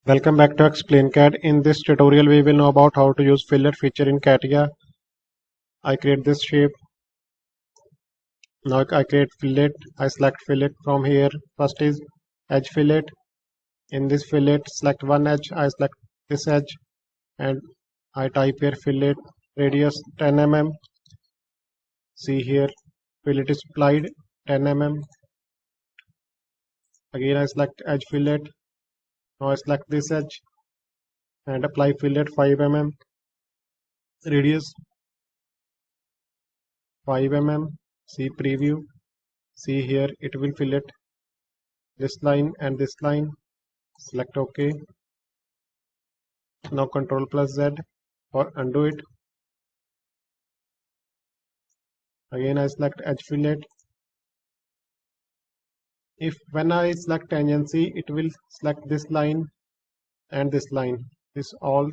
Welcome back to Explain CAD. In this tutorial, we will know about how to use fillet feature in Catia. I create this shape. Now I create fillet. I select fillet from here. First is edge fillet. In this fillet, select one edge. I select this edge and I type here fillet radius 10 mm. See here, fillet is applied 10 mm. Again, I select edge fillet. Now I select this edge and apply fillet 5 mm. Radius 5 mm. See preview. See here, it will fillet this line and this line. Select OK. Now Control plus Z or undo it. Again I select edge fillet. If when I select tangency, it will select this line and this line. This whole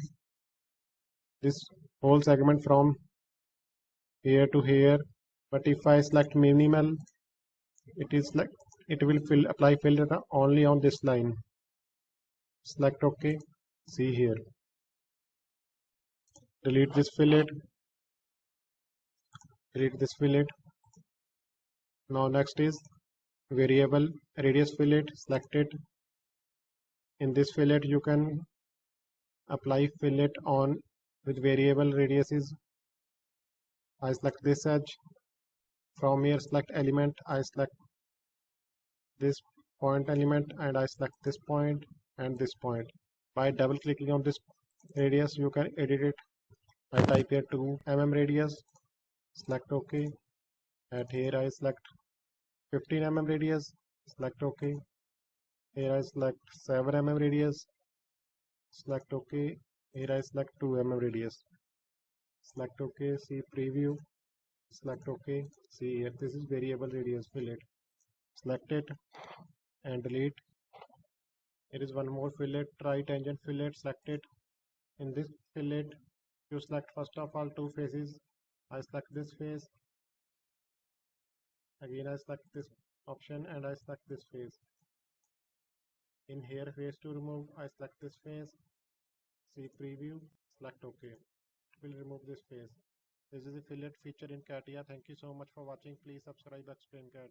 segment from here to here. But if I select minimal, it will apply fillet only on this line. Select OK. See here. Delete this fillet. Delete this fillet. Now next is variable radius fillet. Select it. In this fillet you can apply fillet on with variable radiuses. I select this edge. From here select element. I select this point element and I select this point and this point. By double clicking on this radius you can edit it. I type here 2 mm radius. Select OK. And here I select 15 mm radius. Select OK. Here I select 7 mm radius. Select OK. Here I select 2 mm radius. Select OK. See preview. Select OK. See here, this is variable radius fillet. Select it and delete. Here is one more fillet, try tangent fillet. Select it. In this fillet, you select first of all two faces. I select this face. Again I select this option and I select this face. In here face to remove, I select this face. See preview. Select OK. It will remove this face. This is a fillet feature in Catia. Thank you so much for watching. Please subscribe Explain CAD.